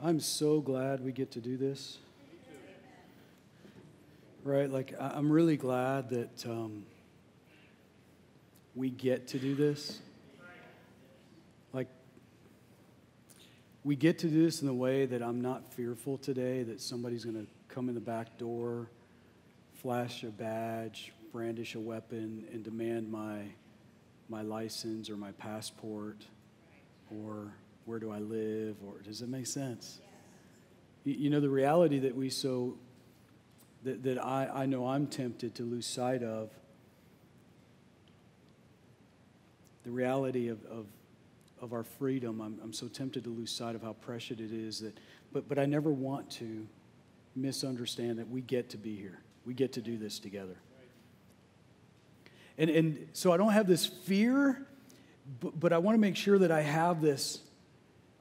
I'm so glad we get to do this. Right? Like, I'm really glad that we get to do this. Like, we get to do this in the way that I'm not fearful today that somebody's going to come in the back door, flash a badge, brandish a weapon, and demand my license or my passport, or where do I live, or does it make sense? You know, the reality that that I know I'm tempted to lose sight of, the reality of our freedom, I'm so tempted to lose sight of how precious it is that, but I never want to misunderstand that we get to be here. We get to do this together. And so I don't have this fear, but I want to make sure that I have this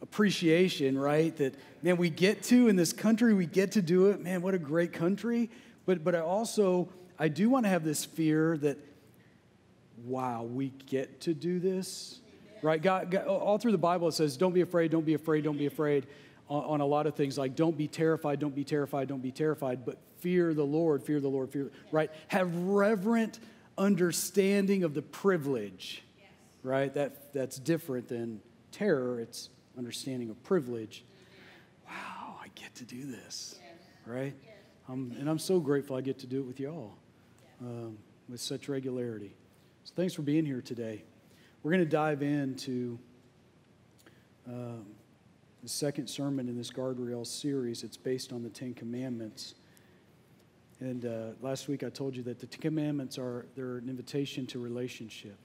appreciation, right? That, man, we get to, in this country, we get to do it. Man, what a great country. But I do want to have this fear that, wow, we get to do this, right? God, all through the Bible, it says, don't be afraid, don't be afraid, don't be afraid on a lot of things. Like, don't be terrified, don't be terrified, don't be terrified, but fear the Lord, fear the Lord, right? Have reverent understanding of the privilege, right? That's different than terror. It's understanding of privilege. Wow, I get to do this, right? And I'm so grateful I get to do it with y'all with such regularity. So thanks for being here today. We're going to dive into the second sermon in this Guardrails series. It's based on the Ten Commandments. And last week I told you that the Ten Commandments they're an invitation to relationship.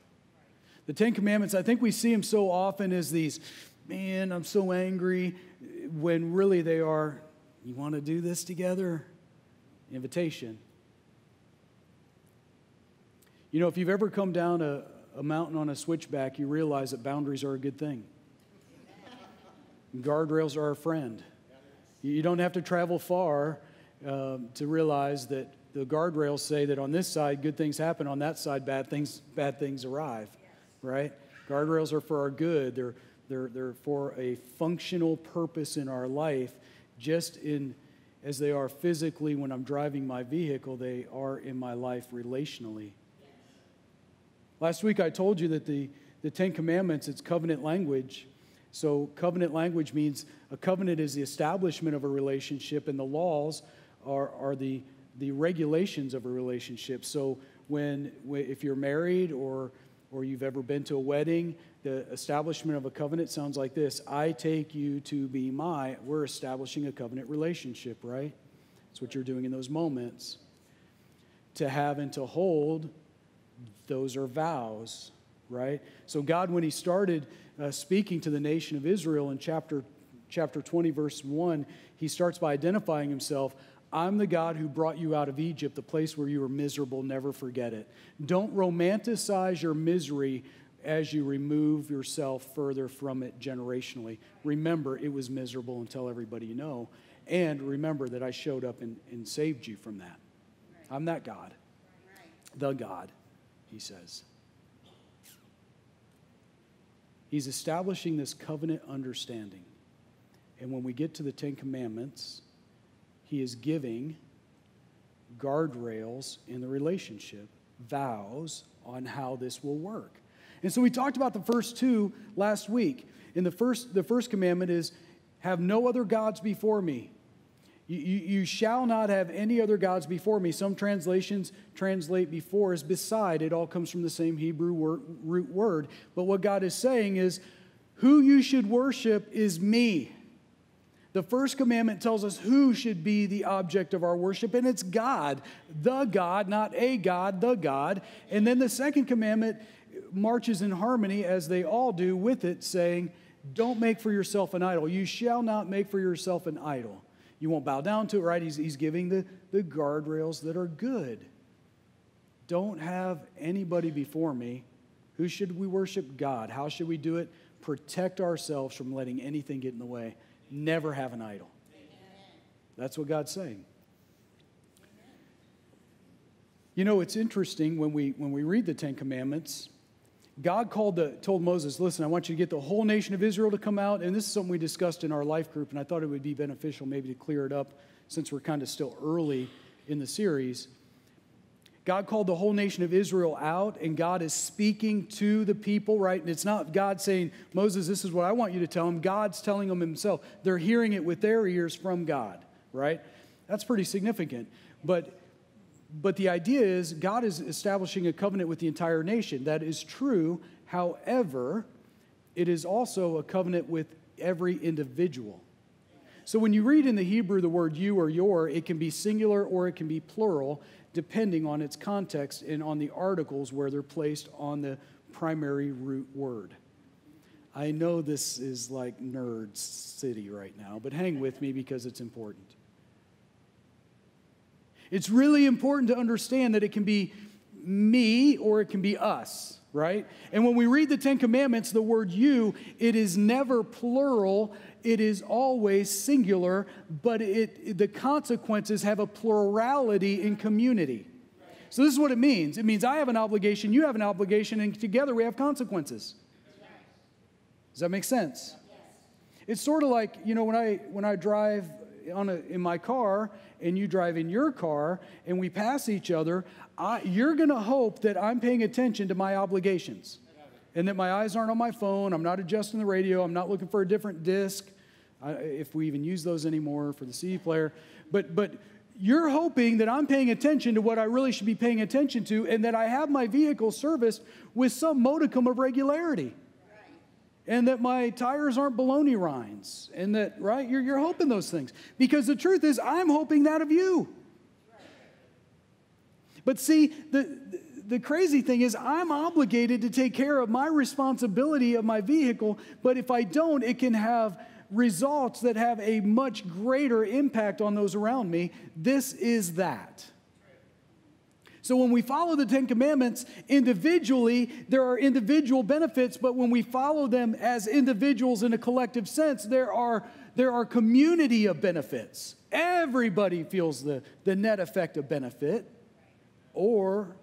The Ten Commandments, I think we see them so often as these, man, I'm so angry, when really they are, you want to do this together? Invitation. You know, if you've ever come down a mountain on a switchback, you realize that boundaries are a good thing. Guardrails are our friend. You don't have to travel far to realize that the guardrails say that on this side, good things happen. On that side, bad things arrive, right? Guardrails are for our good. They're for a functional purpose in our life, just as they are physically when I'm driving my vehicle, they are in my life relationally. Last week I told you that the Ten Commandments, it's covenant language. So covenant language means a covenant is the establishment of a relationship, and the laws are the regulations of a relationship. So if you're married or you've ever been to a wedding, the establishment of a covenant sounds like this. I take you to be we're establishing a covenant relationship, right? That's what you're doing in those moments. To have and to hold, those are vows, right? So God, when he started speaking to the nation of Israel in chapter 20, verse 1, he starts by identifying himself. I'm the God who brought you out of Egypt, the place where you were miserable. Never forget it. Don't romanticize your misery as you remove yourself further from it generationally. Remember, it was miserable and tell everybody you know. And remember that I showed up and saved you from that. I'm that God. The God, he says. He's establishing this covenant understanding. And when we get to the Ten Commandments, he is giving guardrails in the relationship, vows on how this will work. And so we talked about the first two last week. And the first commandment is, have no other gods before me. You shall not have any other gods before me. Some translations translate before as beside. It all comes from the same Hebrew root word. But what God is saying is, who you should worship is me. The first commandment tells us who should be the object of our worship, and it's God, the God, not a God, the God. And then the second commandment marches in harmony, as they all do, with it, saying, don't make for yourself an idol. You shall not make for yourself an idol. You won't bow down to it, right? He's giving the guardrails that are good. Don't have anybody before me. Who should we worship? God. How should we do it? Protect ourselves from letting anything get in the way. Never have an idol. Amen. That's what God's saying. Amen. You know, it's interesting when we read the Ten Commandments, God told Moses, listen, I want you to get the whole nation of Israel to come out. And this is something we discussed in our life group, and I thought it would be beneficial maybe to clear it up since we're kind of still early in the series. God called the whole nation of Israel out, and God is speaking to the people, right? And it's not God saying, Moses, this is what I want you to tell them. God's telling them himself. They're hearing it with their ears from God, right? That's pretty significant. But the idea is God is establishing a covenant with the entire nation. That is true. However, it is also a covenant with every individual. So when you read in the Hebrew the word you or your, it can be singular or it can be plural, depending on its context and on the articles where they're placed on the primary root word. I know this is like nerd city right now, but hang with me because it's important. It's really important to understand that it can be me or it can be us, right? And when we read the Ten Commandments, the word you, it is never plural. It is always singular, but the consequences have a plurality in community. So this is what it means. It means I have an obligation, you have an obligation, and together we have consequences. Does that make sense? It's sort of like, you know, when I drive in my car and you drive in your car and we pass each other, you're going to hope that I'm paying attention to my obligations and that my eyes aren't on my phone, I'm not adjusting the radio, I'm not looking for a different disc, if we even use those anymore for the CD player. But you're hoping that I'm paying attention to what I really should be paying attention to and that I have my vehicle serviced with some modicum of regularity. And that my tires aren't baloney rinds. And that, right, you're hoping those things. Because the truth is, I'm hoping that of you. But see, the crazy thing is, I'm obligated to take care of my responsibility of my vehicle. But if I don't, it can have results that have a much greater impact on those around me. This is that. So when we follow the Ten Commandments individually, there are individual benefits, but when we follow them as individuals in a collective sense, there are community of benefits. Everybody feels the net effect of benefit or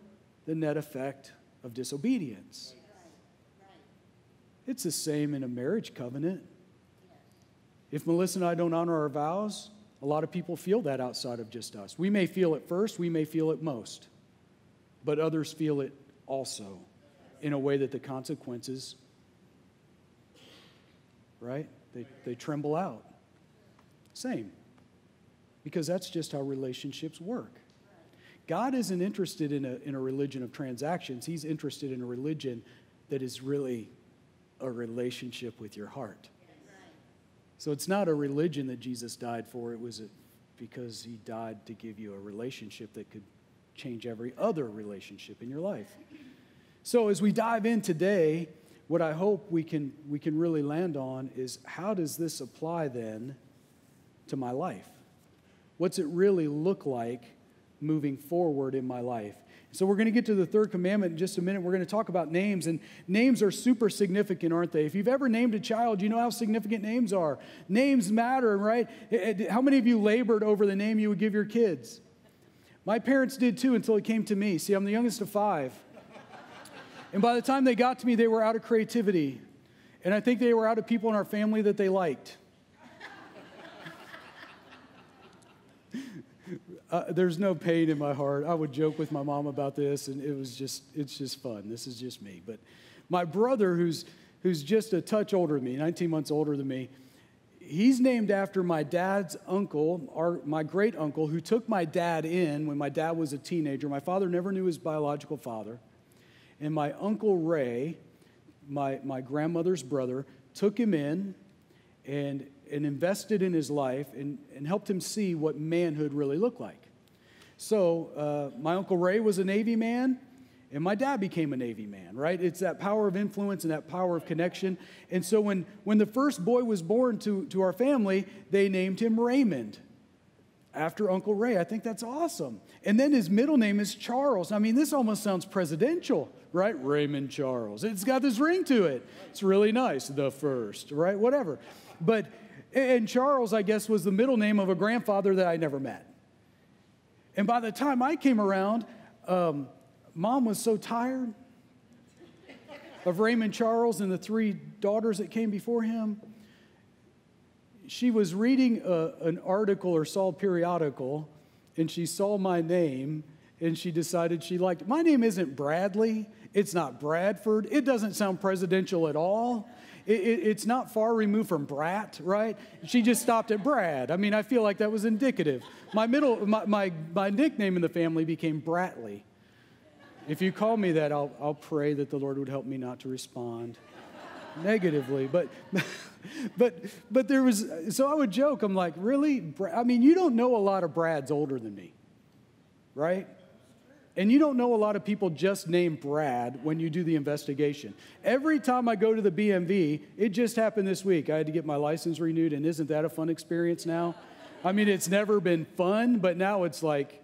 the net effect of disobedience. It's the same in a marriage covenant. If Melissa and I don't honor our vows, a lot of people feel that outside of just us. We may feel it first, we may feel it most. But others feel it also in a way that the consequences, right? They tremble out. Same. Because that's just how relationships work. God isn't interested in a religion of transactions. He's interested in a religion that is really a relationship with your heart. So it's not a religion that Jesus died for. It was because he died to give you a relationship that could change every other relationship in your life. So as we dive in today, what I hope we can really land on is, how does this apply then to my life? What's it really look like moving forward in my life? So we're going to get to the third commandment in just a minute. We're going to talk about names, and names are super significant, aren't they? If you've ever named a child, you know how significant names are. Names matter, right? How many of you labored over the name you would give your kids? My parents did too until it came to me. See, I'm the youngest of 5. And by the time they got to me, they were out of creativity. And I think they were out of people in our family that they liked. There's no pain in my heart. I would joke with my mom about this, and it's just fun. This is just me. But my brother, who's just a touch older than me, 19 months older than me, he's named after my dad's uncle, my great uncle, who took my dad in when my dad was a teenager. My father never knew his biological father. And my Uncle Ray, my grandmother's brother, took him in and invested in his life and helped him see what manhood really looked like. So my Uncle Ray was a Navy man, and my dad became a Navy man, right? It's that power of influence and that power of connection. And so when the first boy was born to our family, they named him Raymond, after Uncle Ray. I think that's awesome. And then his middle name is Charles. I mean, this almost sounds presidential, right? Raymond Charles. It's got this ring to it. It's really nice. The first, right? Whatever. And Charles, I guess, was the middle name of a grandfather that I never met. And by the time I came around, Mom was so tired. of Raymond Charles and the 3 daughters that came before him. She was reading an article or saw a periodical, and she saw my name, and she decided she liked it. My name isn't Bradley. It's not Bradford. It doesn't sound presidential at all. It's not far removed from Brat, right? She just stopped at Brad. I mean, I feel like that was indicative. My nickname in the family became Bratley. If you call me that, I'll pray that the Lord would help me not to respond negatively. But there was, so I would joke, I'm like, really? I mean, you don't know a lot of Brads older than me, right? And you don't know a lot of people just named Brad when you do the investigation. Every time I go to the BMV, it just happened this week. I had to get my license renewed, and isn't that a fun experience now? I mean, it's never been fun, but now it's like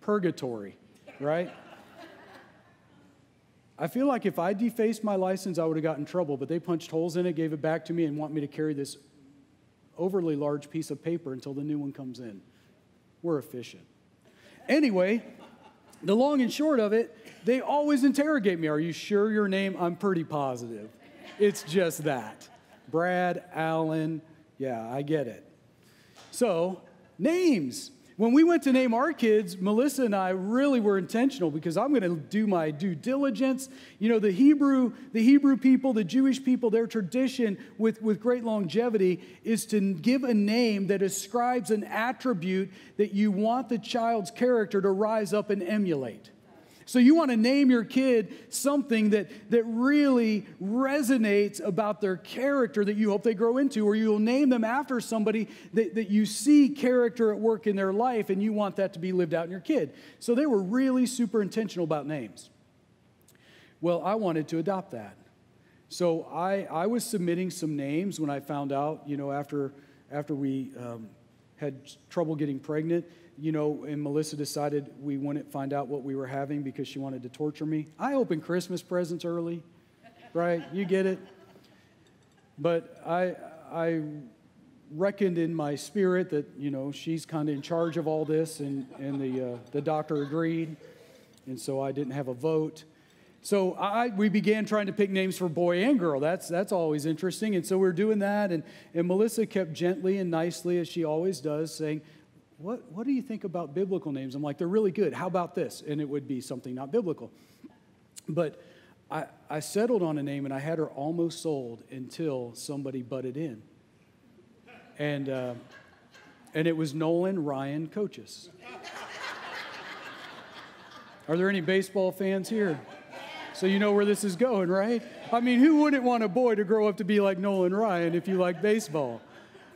purgatory, right? I feel like if I defaced my license, I would have gotten in trouble, but they punched holes in it, gave it back to me, and want me to carry this overly large piece of paper until the new one comes in. We're efficient. Anyway, the long and short of it, they always interrogate me. Are you sure your name? I'm pretty positive. It's just that. Brad, Allen, yeah, I get it. So, names. When we went to name our kids, Melissa and I really were intentional because I'm going to do my due diligence. You know, the Hebrew people, the Jewish people, their tradition with great longevity is to give a name that ascribes an attribute that you want the child's character to rise up and emulate. So you want to name your kid something that really resonates about their character that you hope they grow into, or you'll name them after somebody that you see character at work in their life and you want that to be lived out in your kid. So they were really super intentional about names. Well, I wanted to adopt that. So I was submitting some names when I found out, you know, after we had trouble getting pregnant. You know, and Melissa decided we wouldn't find out what we were having because she wanted to torture me. I opened Christmas presents early, right? You get it? But I reckoned in my spirit that, you know, she's kind of in charge of all this, and the doctor agreed, and so I didn't have a vote. So we began trying to pick names for boy and girl. That's always interesting, and so we're doing that, and Melissa kept gently and nicely, as she always does, saying, What do you think about biblical names? I'm like, they're really good. How about this? And it would be something not biblical. But I settled on a name, and I had her almost sold until somebody butted in. And it was Nolan Ryan Coaches. Are there any baseball fans here? So you know where this is going, right? I mean, who wouldn't want a boy to grow up to be like Nolan Ryan if you like baseball?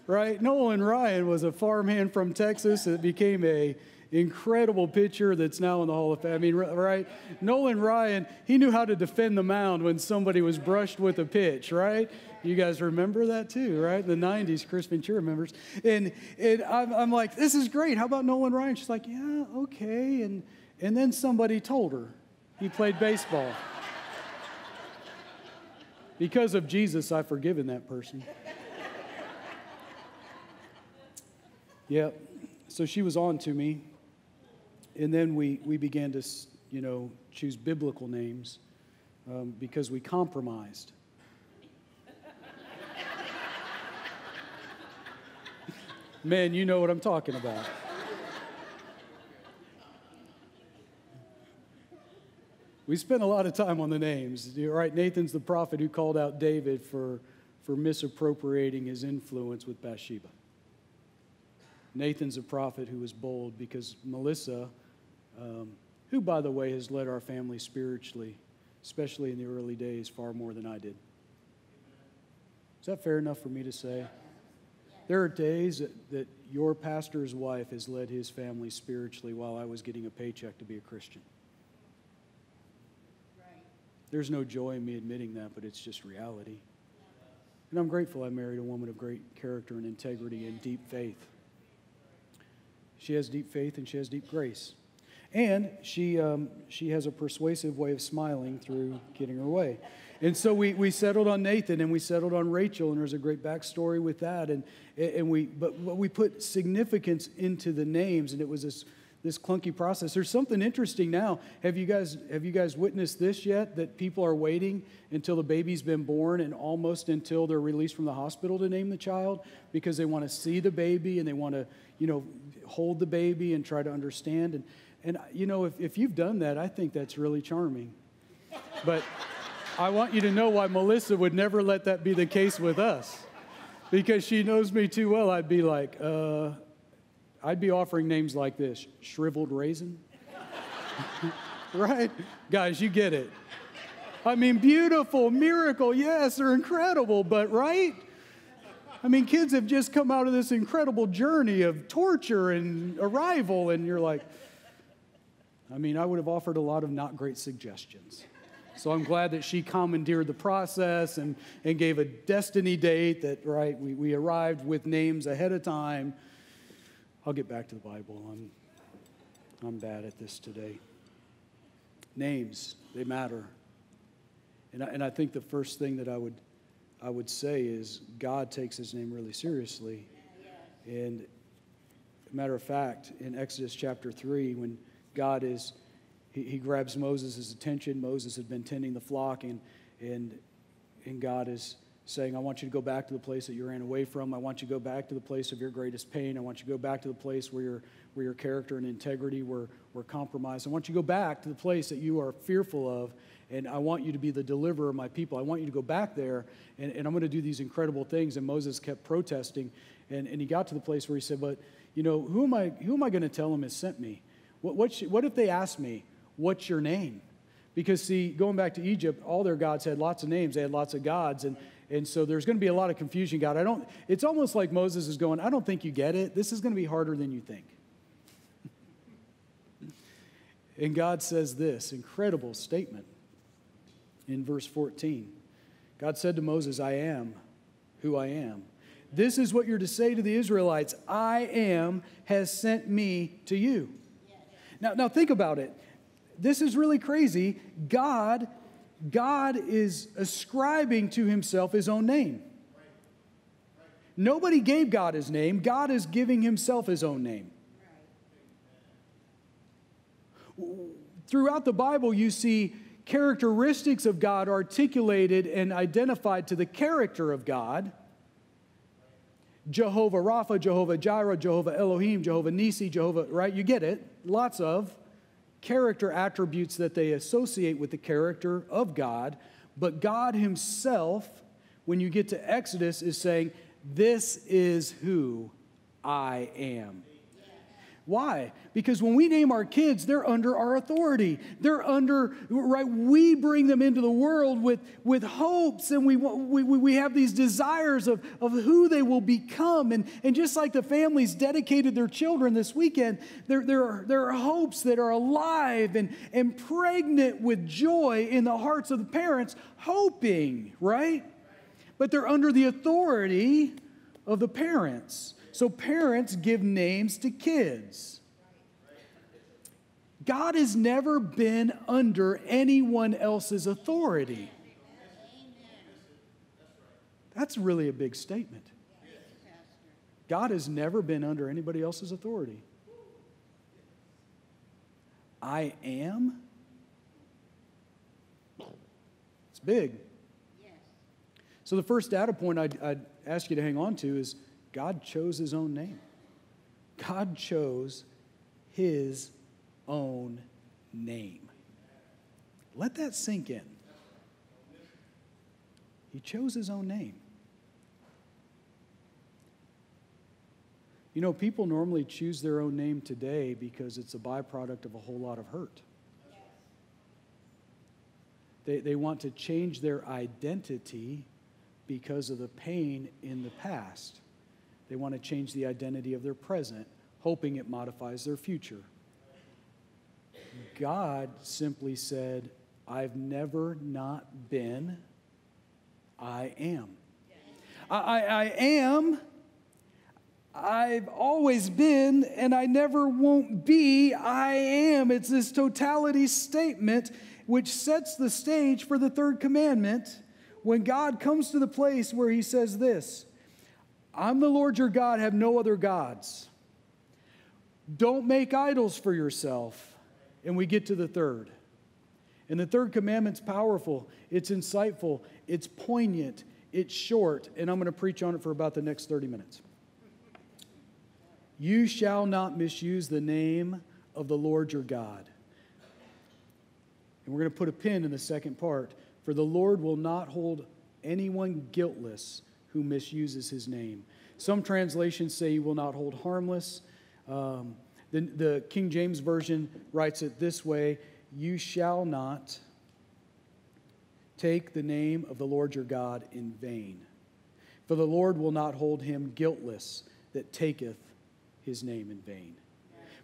Right? Nolan Ryan was a farmhand from Texas that became an incredible pitcher that's now in the Hall of Fame. I mean, right? Nolan Ryan, he knew how to defend the mound when somebody was brushed with a pitch, right? You guys remember that too, right? In the 90s, Chris Ventura remembers. And I'm like, this is great. How about Nolan Ryan? She's like, yeah, okay. And then somebody told her he played baseball. Because of Jesus, I've forgiven that person. Yeah, so she was on to me, and then we began to, you know, choose biblical names because we compromised. Man, you know what I'm talking about. We spent a lot of time on the names. You're right, Nathan's the prophet who called out David for misappropriating his influence with Bathsheba. Nathan's a prophet who was bold because Melissa, who, by the way, has led our family spiritually, especially in the early days, far more than I did. Is that fair enough for me to say? There are days that your pastor's wife has led his family spiritually while I was getting a paycheck to be a Christian. Right. There's no joy in me admitting that, but it's just reality. And I'm grateful I married a woman of great character and integrity and deep faith. She has deep faith and she has deep grace. And she has a persuasive way of smiling through getting her way. And so we settled on Nathan and we settled on Rachel, and there's a great backstory with that. But we put significance into the names, and it was clunky process. There's something interesting now. Have you guys witnessed this yet? That people are waiting until the baby's been born and almost until they're released from the hospital to name the child because they want to see the baby and they want to, hold the baby and try to understand. And if you've done that, I think that's really charming. But I want you to know why Melissa would never let that be the case with us, because she knows me too well. I'd be like, I'd be offering names like this: shriveled raisin. Right? Guys, you get it. I mean, beautiful, miracle, yes, they're incredible, but right? I mean, kids have just come out of this incredible journey of torture and arrival, and you're like, I would have offered a lot of not great suggestions. So I'm glad that she commandeered the process and gave a destiny date that, right, we arrived with names ahead of time. I'll get back to the Bible. I'm bad at this today. Names, they matter. And I think the first thing that I would say is God takes his name really seriously. And matter of fact, in Exodus chapter 3, when God he grabs Moses' attention. Moses had been tending the flock, and God is saying, I want you to go back to the place that you ran away from. I want you to go back to the place of your greatest pain. I want you to go back to the place where your character and integrity were compromised. I want you to go back to the place that you are fearful of, and I want you to be the deliverer of my people. I want you to go back there, and I'm going to do these incredible things. And Moses kept protesting, and he got to the place where he said, but, who am I going to tell him has sent me? What if they ask me, what's your name? Because, see, going back to Egypt, all their gods had lots of names. They had lots of gods, and so there's going to be a lot of confusion. God, it's almost like Moses is going, I don't think you get it. This is going to be harder than you think. And God says this incredible statement in verse 14. God said to Moses, I am who I am. This is what you're to say to the Israelites. I am has sent me to you. Now think about it. This is really crazy. God is ascribing to himself his own name. Nobody gave God his name. God is giving himself his own name. Throughout the Bible, you see characteristics of God articulated and identified to the character of God. Jehovah Rapha, Jehovah Jireh, Jehovah Elohim, Jehovah Nisi, Jehovah, right? You get it. Lots of character attributes that they associate with the character of God. But God himself, when you get to Exodus, is saying, this is who I am. Why? Because when we name our kids, they're under our authority. They're under, right? We bring them into the world with hopes, and we have these desires of who they will become. And just like the families dedicated their children this weekend, there are hopes that are alive and pregnant with joy in the hearts of the parents, hoping, right? But they're under the authority of the parents. So parents give names to kids. God has never been under anyone else's authority. That's really a big statement. God has never been under anybody else's authority. I am? It's big. So the first data point I'd ask you to hang on to is God chose his own name. God chose his own name. Let that sink in. He chose his own name. You know, people normally choose their own name today because it's a byproduct of a whole lot of hurt. They want to change their identity because of the pain in the past. They want to change the identity of their present, hoping it modifies their future. God simply said, I've never not been, I am. I am, I've always been, and I never won't be, I am. It's this totality statement which sets the stage for the third commandment when God comes to the place where he says this, I'm the Lord your God, have no other gods. Don't make idols for yourself. And we get to the third. And the third commandment's powerful. It's insightful. It's poignant. It's short. And I'm going to preach on it for about the next 30 minutes. You shall not misuse the name of the Lord your God. And we're going to put a pin in the second part. For the Lord will not hold anyone guiltless who misuses his name. Some translations say he will not hold harmless. The King James Version writes it this way: you shall not take the name of the Lord your God in vain. For the Lord will not hold him guiltless that taketh his name in vain.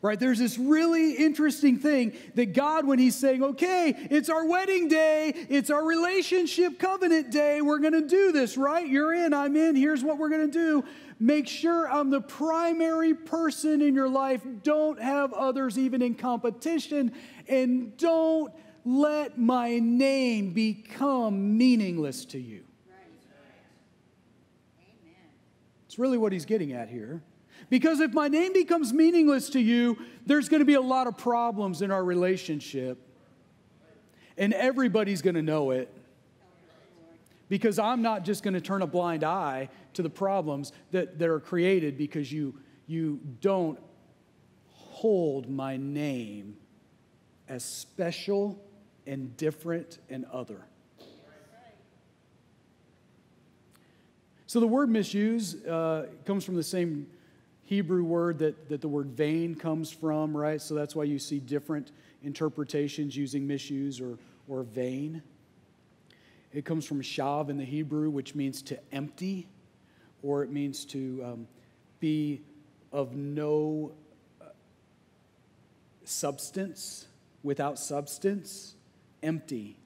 Right? There's this really interesting thing that God, when he's saying, okay, it's our wedding day, it's our relationship covenant day, we're going to do this, right? You're in, I'm in, here's what we're going to do. Make sure I'm the primary person in your life. Don't have others even in competition, and don't let my name become meaningless to you. Right. Amen. It's really what he's getting at here. Because if my name becomes meaningless to you, there's going to be a lot of problems in our relationship. And everybody's going to know it. Because I'm not just going to turn a blind eye to the problems that are created because you don't hold my name as special and different and other. So the word misuse comes from the same Hebrew word that the word vain comes from, right? So that's why you see different interpretations using misuse or vain. It comes from shav in the Hebrew, which means to empty, or it means to be of no substance, without substance, empty.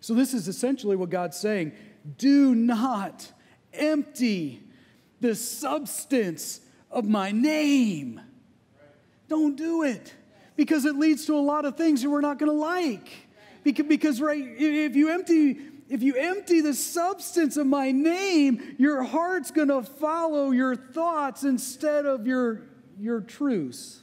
So this is essentially what God's saying. Do not empty the substance of my name. Don't do it, because it leads to a lot of things that we're not going to like. Because right, if you empty the substance of my name, your heart's going to follow your thoughts instead of your truths.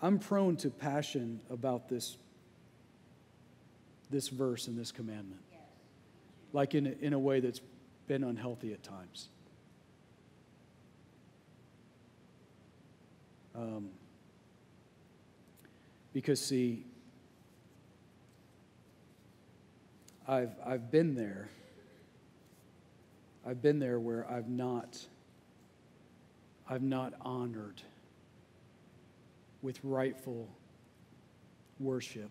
I'm prone to passion about this verse and this commandment, like in a way that's been unhealthy at times. Because see, I've been there. I've been there where I've not honored with rightful worship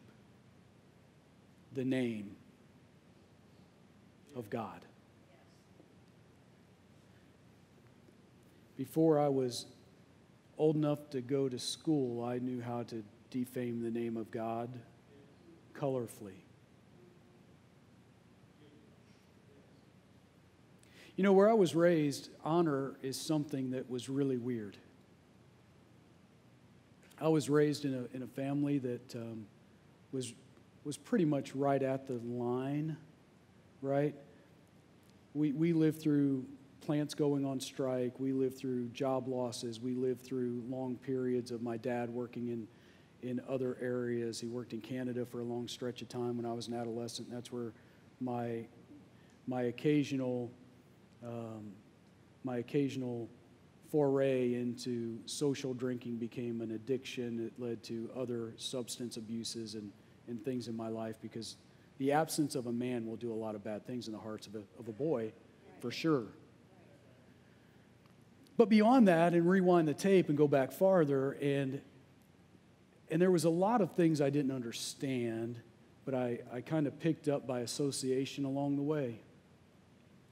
the name of God. Before I was old enough to go to school, I knew how to defame the name of God colorfully. You know, where I was raised, honor is something that was really weird. I was raised in a family that was pretty much right at the line, right? We lived through plants going on strike. We lived through job losses. We lived through long periods of my dad working in other areas. He worked in Canada for a long stretch of time when I was an adolescent. That's where my occasional foray into social drinking became an addiction. It led to other substance abuses and things in my life, because the absence of a man will do a lot of bad things in the hearts of a boy, for sure. But beyond that, and rewind the tape and go back farther, and there was a lot of things I didn't understand, but I kind of picked up by association along the way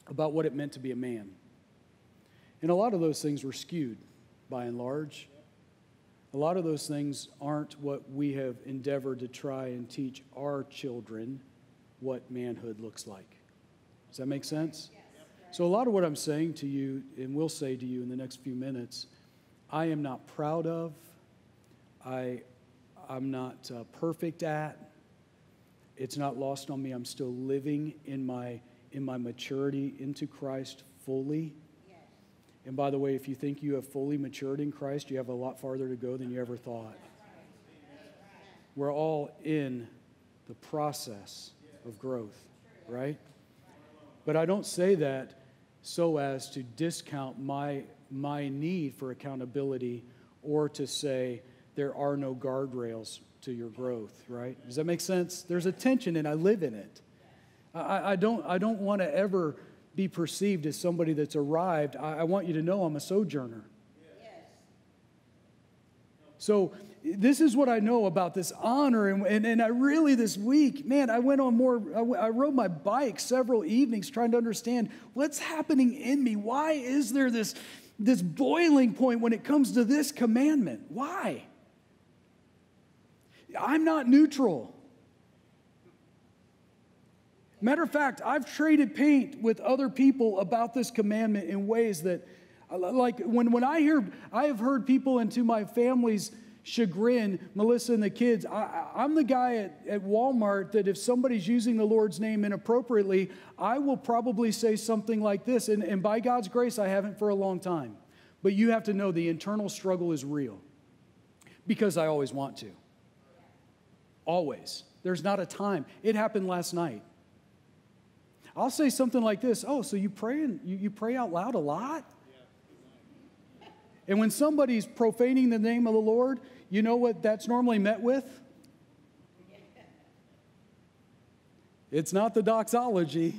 about what it meant to be a man. And a lot of those things were skewed, by and large. A lot of those things aren't what we have endeavored to try and teach our children what manhood looks like. Does that make sense? So a lot of what I'm saying to you, and will say to you in the next few minutes, I am not proud of, I'm not perfect at. It's not lost on me. I'm still living in my in my maturity into Christ fully. And by the way, if you think you have fully matured in Christ, you have a lot farther to go than you ever thought. We're all in the process of growth, right? But I don't say that so as to discount my need for accountability or to say there are no guardrails to your growth, right? Does that make sense? There's a tension and I live in it. I don't want to ever be perceived as somebody that's arrived. I want you to know I'm a sojourner. So this is what I know about this honor. And I really, this week, man, I rode my bike several evenings trying to understand what's happening in me. Why is there this boiling point when it comes to this commandment? Why? I'm not neutral. Matter of fact, I've traded paint with other people about this commandment in ways that, like when I have heard people, and to my family's chagrin, Melissa and the kids, I'm the guy at Walmart that if somebody's using the Lord's name inappropriately, I will probably say something like this, and by God's grace, I haven't for a long time. But you have to know the internal struggle is real because I always want to. Always. There's not a time. It happened last night. I'll say something like this, oh, so you pray out loud a lot? And when somebody's profaning the name of the Lord, you know what that's normally met with? It's not the doxology.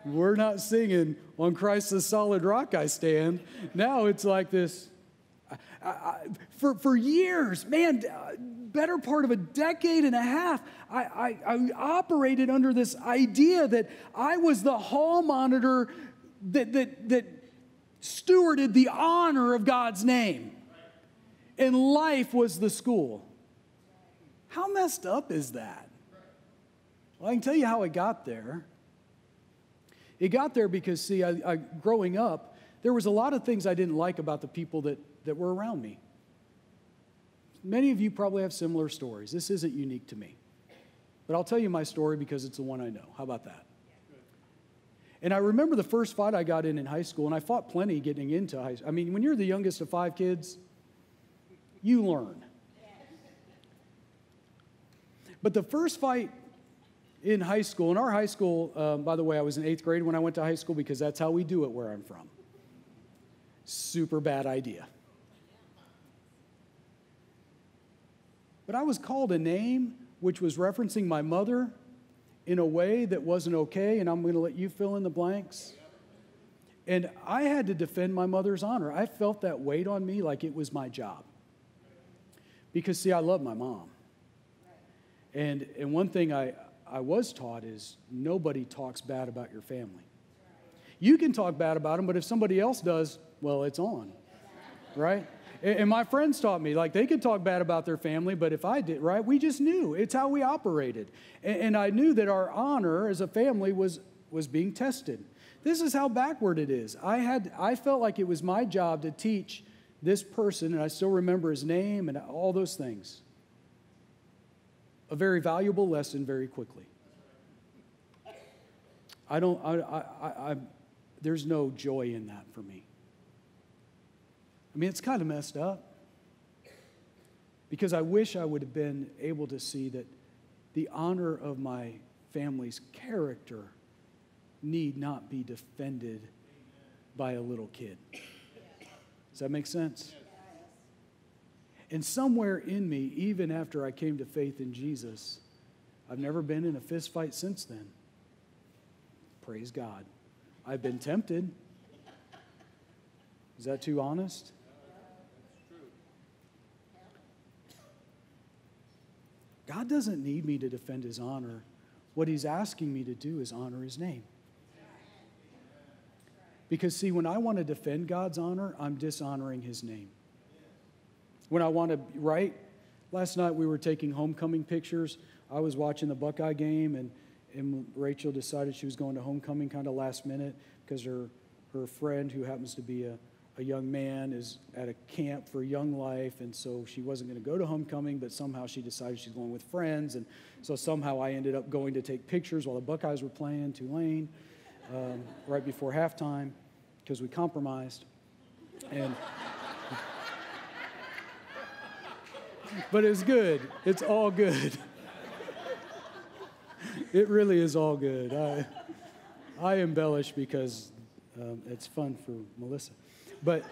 We're not singing, on Christ the solid rock I stand. Now it's like this. For years, man, better part of a decade and a half, I operated under this idea that I was the hall monitor that stewarded the honor of God's name. And life was the school. How messed up is that? Well, I can tell you how it got there. It got there because, see, growing up, there was a lot of things I didn't like about the people that were around me. Many of you probably have similar stories. This isn't unique to me. But I'll tell you my story because it's the one I know. How about that? And I remember the first fight I got in high school, and I fought plenty getting into high school. I mean, when you're the youngest of 5 kids, you learn. But the first fight in high school, in our high school, by the way, I was in 8th grade when I went to high school because that's how we do it where I'm from. Super bad idea. But I was called a name which was referencing my mother in a way that wasn't okay, and I'm going to let you fill in the blanks. And I had to defend my mother's honor. I felt that weight on me like it was my job. Because, see, I love my mom. And one thing I was taught is nobody talks bad about your family. You can talk bad about them, but if somebody else does, well, it's on, right? And my friends taught me, like, they could talk bad about their family, but if I did, right, we just knew. It's how we operated. And I knew that our honor as a family was being tested. This is how backward it is. I felt like it was my job to teach this person, and I still remember his name and all those things, a very valuable lesson very quickly. There's no joy in that for me. I mean, it's kind of messed up because I wish I would have been able to see that the honor of my family's character need not be defended by a little kid. Does that make sense? And somewhere in me, even after I came to faith in Jesus, I've never been in a fist fight since then. Praise God. I've been tempted. Is that too honest? God doesn't need me to defend his honor. What he's asking me to do is honor his name. Because, see, when I want to defend God's honor, I'm dishonoring his name. When I want to, right? Last night we were taking homecoming pictures. I was watching the Buckeye game, and Rachel decided she was going to homecoming kind of last minute because her friend, who happens to be a a young man is at a camp for Young Life, and so she wasn't going to go to homecoming, but somehow she decided she's going with friends, and so somehow I ended up going to take pictures while the Buckeyes were playing Tulane right before halftime because we compromised. And but it's good. It's all good. It really is all good. I embellish because it's fun for Melissa. But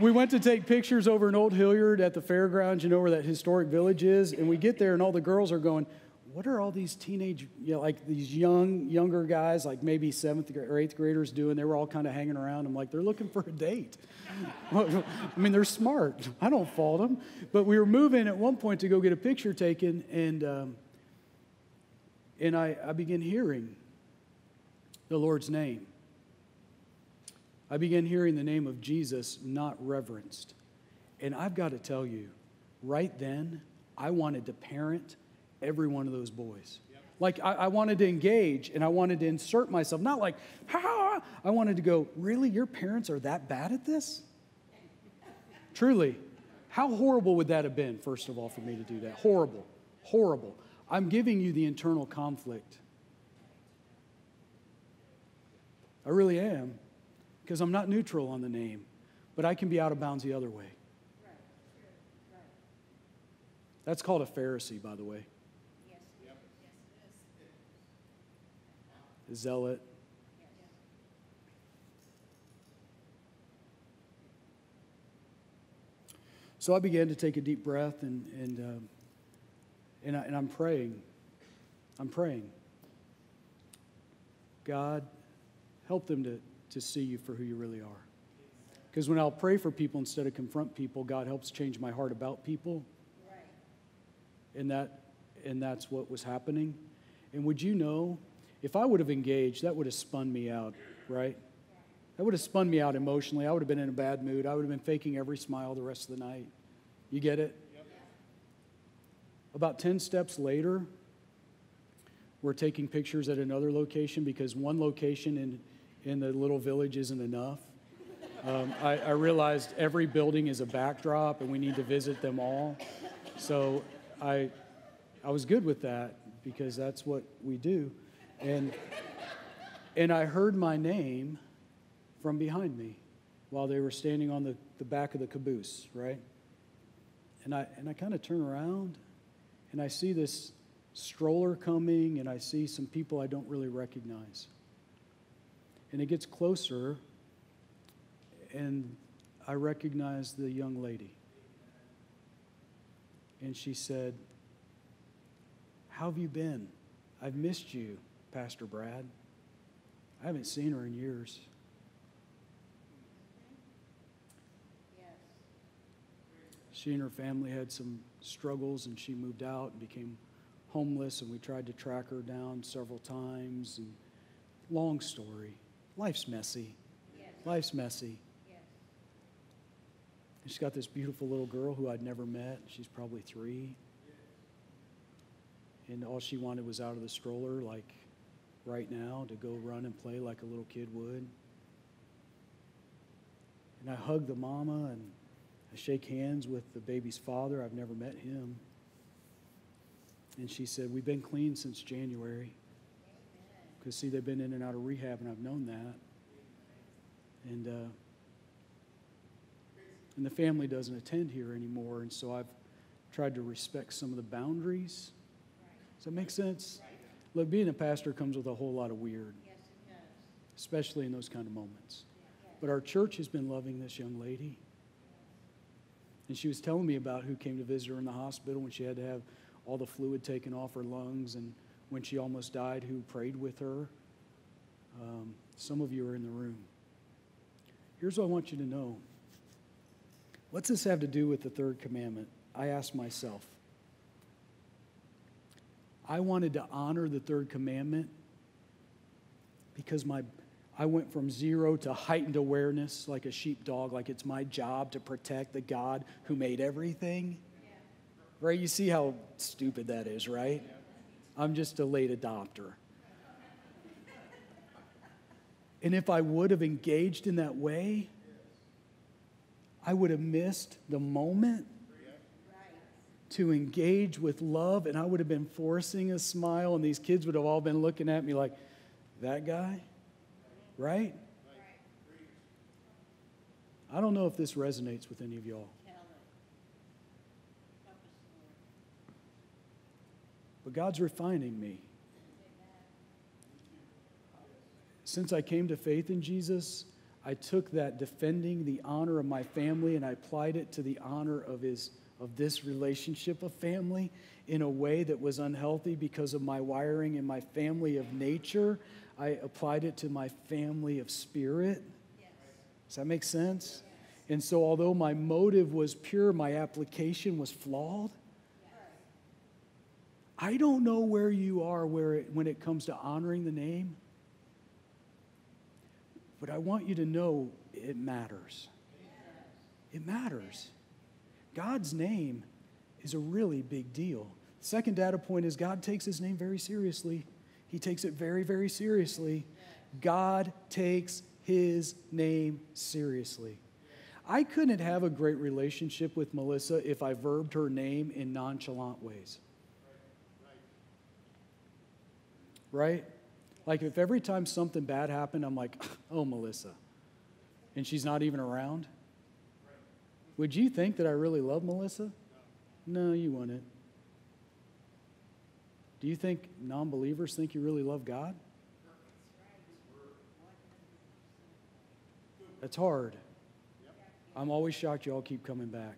we went to take pictures over in Old Hilliard at the fairgrounds, you know where that historic village is, and we get there and all the girls are going, what are all these teenage, like these younger guys, like maybe 7th or 8th graders doing? They were all kind of hanging around. I'm like, they're looking for a date. I mean, they're smart. I don't fault them. But we were moving at one point to go get a picture taken, and I began hearing the Lord's name. I began hearing the name of Jesus not reverenced. And I've got to tell you, right then, I wanted to parent every one of those boys. Yep. Like, I wanted to engage, and I wanted to insert myself. Not like, ha! I wanted to go, really? Your parents are that bad at this? Truly. How horrible would that have been, first of all, for me to do that? Horrible. Horrible. I'm giving you the internal conflict. I really am. Because I'm not neutral on the name, but I can be out of bounds the other way. That's called a Pharisee, by the way. Yes. Yep. Yes, it is. A zealot. So I began to take a deep breath, and I'm praying. I'm praying. God, help them to see you for who you really are. Because when I'll pray for people instead of confront people, God helps change my heart about people. Right. And that's what was happening. And would you know, if I would have engaged, that would have spun me out, right? That would have spun me out emotionally. I would have been in a bad mood. I would have been faking every smile the rest of the night. You get it? Yep. About 10 steps later, we're taking pictures at another location because one location in the little village isn't enough. I realized every building is a backdrop and we need to visit them all. So I was good with that because that's what we do. And I heard my name from behind me while they were standing on the back of the caboose, right? And I kind of turn around and I see this stroller coming and I see some people I don't really recognize. And it gets closer, and I recognize the young lady. And she said, "How have you been? I've missed you, Pastor Brad. I haven't seen her in years." Yes. She and her family had some struggles, and she moved out and became homeless, and we tried to track her down several times. And long story. Life's messy. Yes. Life's messy. Yes. And she's got this beautiful little girl who I'd never met. She's probably 3. And all she wanted was out of the stroller, like right now, to go run and play like a little kid would. And I hug the mama, and I shake hands with the baby's father. I've never met him. And she said, "We've been clean since January." Because, see, they've been in and out of rehab, and I've known that. And the family doesn't attend here anymore, and so I've tried to respect some of the boundaries. Does that make sense? Look, being a pastor comes with a whole lot of weird, Yes, it does. especially in those kind of moments. But our church has been loving this young lady. And she was telling me about who came to visit her in the hospital when she had to have all the fluid taken off her lungs, and when she almost died, who prayed with her. Some of you are in the room. Here's what I want you to know. What's this have to do with the third commandment? I asked myself. I wanted to honor the third commandment because I went from 0 to heightened awareness like a sheepdog, like it's my job to protect the God who made everything. Yeah. Right? You see how stupid that is, right? I'm just a late adopter. And if I would have engaged in that way, I would have missed the moment to engage with love, and I would have been forcing a smile, and these kids would have all been looking at me like, that guy? Right? I don't know if this resonates with any of y'all. But God's refining me. Since I came to faith in Jesus, I took that defending the honor of my family and I applied it to the honor of this relationship of family in a way that was unhealthy because of my wiring and my family of nature. I applied it to my family of spirit. Does that make sense? And so although my motive was pure, my application was flawed. I don't know where you are when it comes to honoring the name, but I want you to know it matters. It matters. God's name is a really big deal. The second data point is God takes his name very seriously. He takes it very, very seriously. God takes his name seriously. I couldn't have a great relationship with Melissa if I verbed her name in nonchalant ways. Right? Like if every time something bad happened, I'm like, oh, Melissa, and she's not even around. Would you think that I really love Melissa? No, you wouldn't. Do you think non-believers think you really love God? That's hard. I'm always shocked you all keep coming back.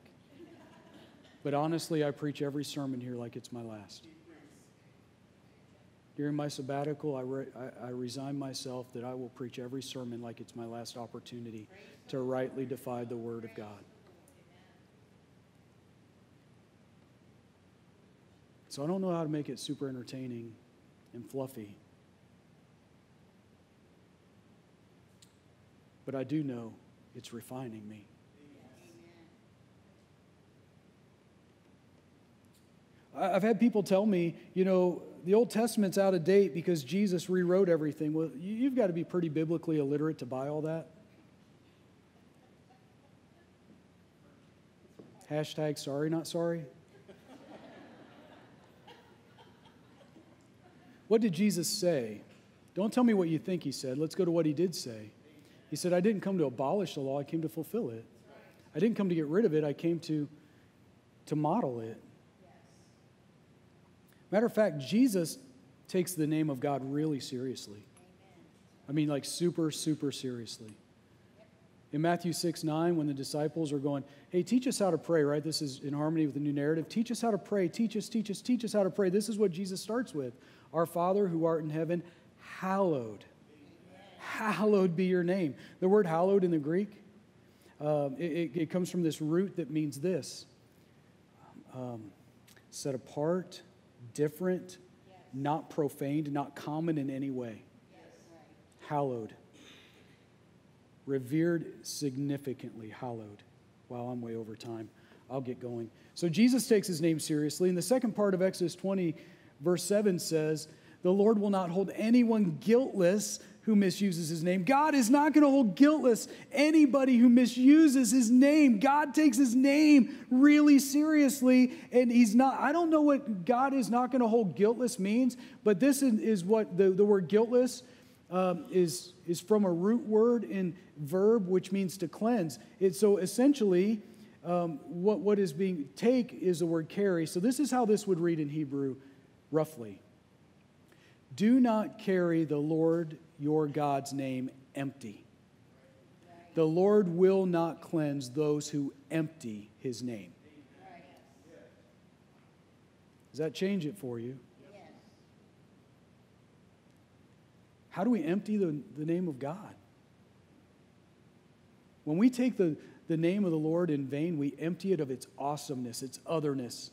But honestly, I preach every sermon here like it's my last. During my sabbatical, I resign myself that I will preach every sermon like it's my last opportunity to rightly divide the Word of God. So I don't know how to make it super entertaining and fluffy. But I do know it's refining me. I've had people tell me, the Old Testament's out of date because Jesus rewrote everything. Well, you've got to be pretty biblically illiterate to buy all that. Hashtag sorry, not sorry. What did Jesus say? Don't tell me what you think he said. Let's go to what he did say. He said, I didn't come to abolish the law. I came to fulfill it. I didn't come to get rid of it. I came to model it. Matter of fact, Jesus takes the name of God really seriously. I mean, like super, super seriously. In Matthew 6:9, when the disciples are going, hey, teach us how to pray, right? This is in harmony with the new narrative. Teach us how to pray. Teach us how to pray. This is what Jesus starts with. Our Father who art in heaven, hallowed. Hallowed be your name. The word hallowed in the Greek, it comes from this root that means this. Set apart, different, not profaned, not common in any way. Hallowed. Revered significantly, hallowed. Wow, I'm way over time. I'll get going. So Jesus takes his name seriously. And the second part of Exodus 20, verse 7 says, the Lord will not hold anyone guiltless who misuses his name. God is not going to hold guiltless anybody who misuses his name. God takes his name really seriously, and he's not, I don't know what God is not going to hold guiltless means, but this is what the word guiltless is from a root word in verb, which means to cleanse. So essentially, what is being take is the word carry. So this is how this would read in Hebrew, roughly. Do not carry the Lord your God's name empty. The Lord will not cleanse those who empty his name. Does that change it for you? How do we empty the name of God? When we take the name of the Lord in vain, we empty it of its awesomeness, its otherness,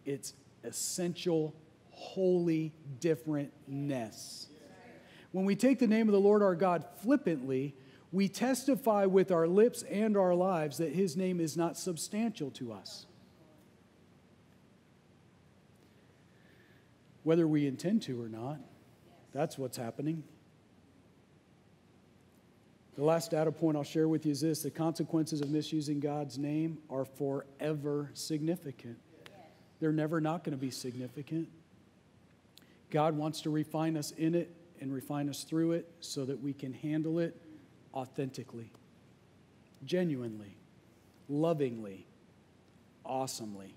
its essential, holy differentness. When we take the name of the Lord our God flippantly, we testify with our lips and our lives that his name is not substantial to us. Whether we intend to or not, that's what's happening. The last data point I'll share with you is this: the consequences of misusing God's name are forever significant. They're never not going to be significant. God wants to refine us in it and refine us through it so that we can handle it authentically, genuinely, lovingly, awesomely.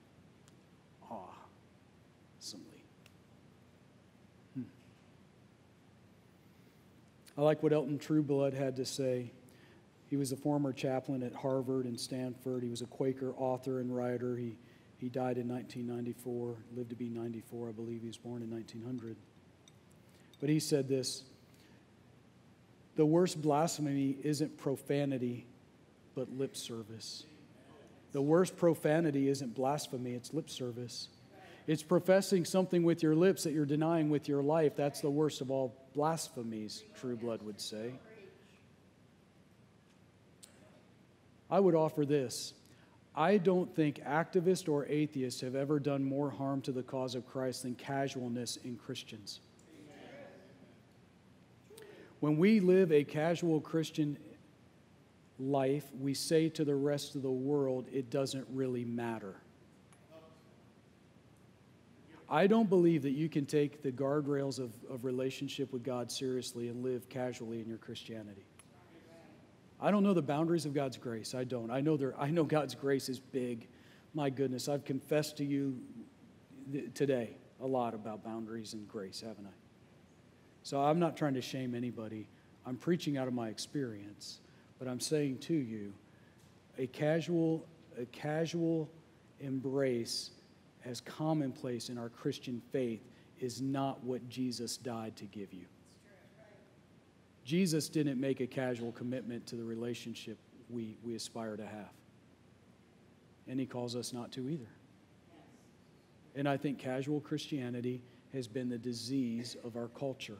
Awesomely. I like what Elton Trueblood had to say. He was a former chaplain at Harvard and Stanford. He was a Quaker author and writer. He died in 1994, lived to be 94, I believe. He was born in 1900. But he said this: the worst blasphemy isn't profanity, but lip service. The worst profanity isn't blasphemy, it's lip service. It's professing something with your lips that you're denying with your life. That's the worst of all blasphemies, Trueblood would say. I would offer this: I don't think activists or atheists have ever done more harm to the cause of Christ than casualness in Christians. When we live a casual Christian life, we say to the rest of the world, it doesn't really matter. I don't believe that you can take the guardrails of relationship with God seriously and live casually in your Christianity. I don't know the boundaries of God's grace. I don't. I know God's grace is big. My goodness, I've confessed to you today a lot about boundaries and grace, haven't I? So I'm not trying to shame anybody. I'm preaching out of my experience. But I'm saying to you, a casual embrace as commonplace in our Christian faith is not what Jesus died to give you. Jesus didn't make a casual commitment to the relationship we aspire to have. And he calls us not to either. And I think casual Christianity has been the disease of our culture.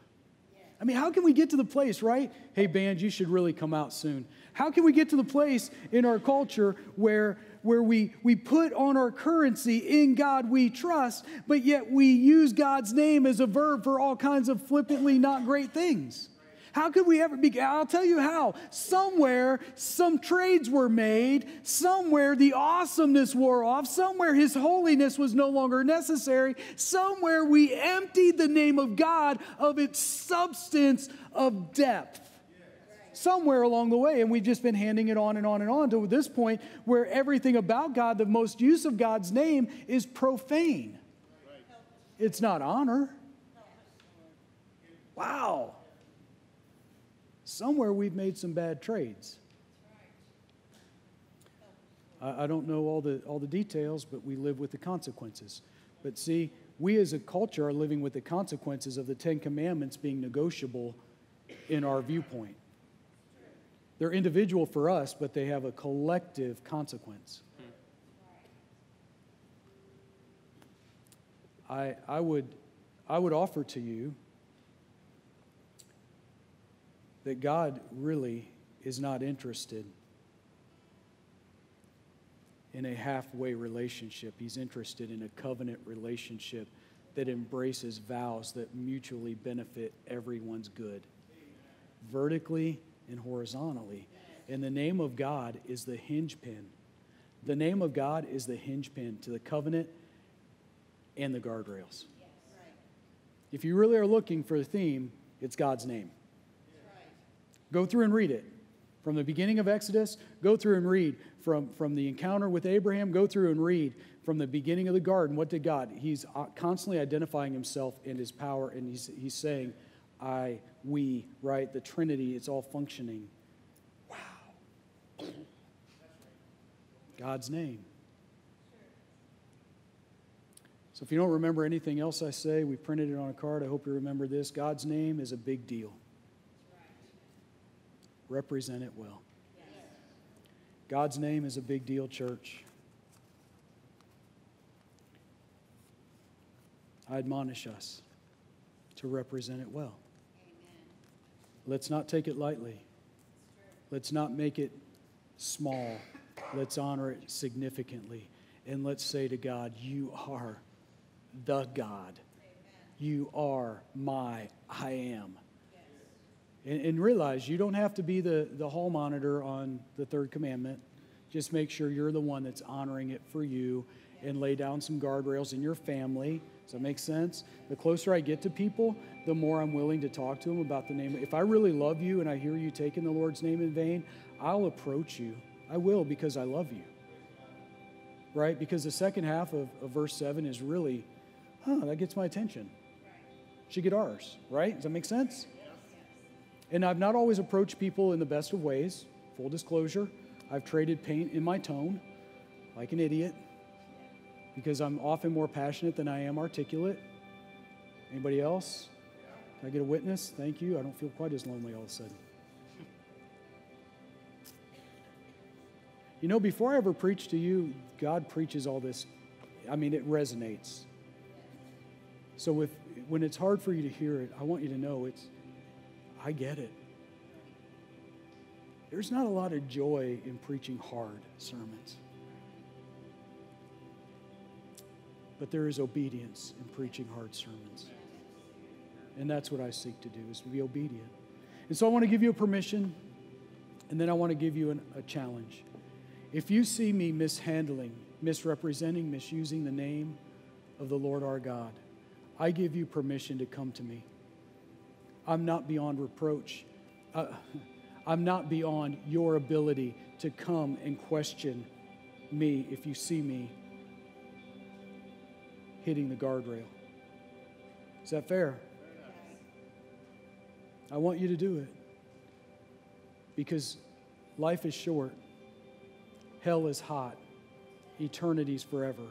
I mean, how can we get to the place, right? Hey, band, you should really come out soon. How can we get to the place in our culture where we put on our currency, in God we trust, but yet we use God's name as a verb for all kinds of flippantly not great things? How could we ever be? I'll tell you how. Somewhere, some trades were made. Somewhere, the awesomeness wore off. Somewhere, his holiness was no longer necessary. Somewhere, we emptied the name of God of its substance of depth. Somewhere along the way, and we've just been handing it on and on and on to this point where everything about God, the most use of God's name, is profane. It's not honor. Wow. Somewhere we've made some bad trades. I don't know all the details, but we live with the consequences. But see, we as a culture are living with the consequences of the Ten Commandments being negotiable in our viewpoint. They're individual for us, but they have a collective consequence. I would offer to you that God really is not interested in a halfway relationship. He's interested in a covenant relationship that embraces vows that mutually benefit everyone's good, vertically and horizontally. And the name of God is the hinge pin. The name of God is the hinge pin to the covenant and the guardrails. If you really are looking for a theme, it's God's name. Go through and read it. From the beginning of Exodus, go through and read. From the encounter with Abraham, go through and read. From the beginning of the garden, what did God? He's constantly identifying himself and his power, and he's saying, I, we, right? The Trinity, it's all functioning. Wow. God's name. So if you don't remember anything else I say, we printed it on a card. I hope you remember this. God's name is a big deal. Represent it well. God's name is a big deal, church. I admonish us to represent it well. Let's not take it lightly. Let's not make it small. Let's honor it significantly. And let's say to God, you are the God. You are my I am. And realize you don't have to be the hall monitor on the third commandment. Just make sure you're the one that's honoring it for you and lay down some guardrails in your family. Does that make sense? The closer I get to people, the more I'm willing to talk to them about the name. If I really love you and I hear you taking the Lord's name in vain, I'll approach you. I will, because I love you. Right? Because the second half of verse 7 is really, that gets my attention. Should get ours, right? Does that make sense? And I've not always approached people in the best of ways. Full disclosure, I've traded paint in my tone like an idiot because I'm often more passionate than I am articulate. Anybody else? Can I get a witness? Thank you. I don't feel quite as lonely all of a sudden. You know, before I ever preach to you, God preaches all this. I mean, it resonates. So when it's hard for you to hear it, I want you to know I get it. There's not a lot of joy in preaching hard sermons. But there is obedience in preaching hard sermons. And that's what I seek to do, is to be obedient. And so I want to give you a permission, and then I want to give you a challenge. If you see me mishandling, misrepresenting, misusing the name of the Lord our God, I give you permission to come to me. I'm not beyond reproach. I'm not beyond your ability to come and question me if you see me hitting the guardrail. Is that fair? I want you to do it. Because life is short. Hell is hot. Eternity's forever.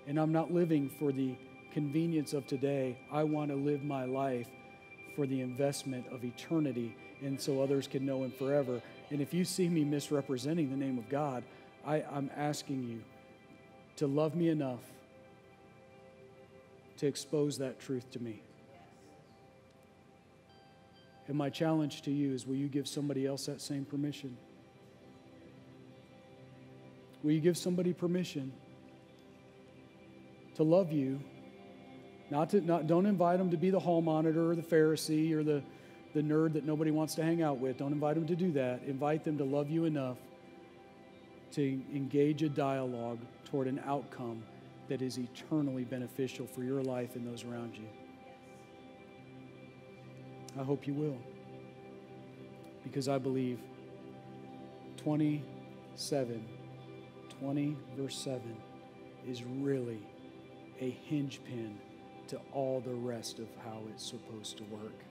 And I'm not living for the convenience of today. I want to live my life for the investment of eternity, and so others can know Him forever. And if you see me misrepresenting the name of God, I'm asking you to love me enough to expose that truth to me. And my challenge to you is, will you give somebody else that same permission? Will you give somebody permission to love you? Don't invite them to be the hall monitor or the Pharisee or the nerd that nobody wants to hang out with. Don't invite them to do that. Invite them to love you enough to engage a dialogue toward an outcome that is eternally beneficial for your life and those around you. I hope you will. Because I believe 20 verse 7 is really a hinge pin to all the rest of how it's supposed to work.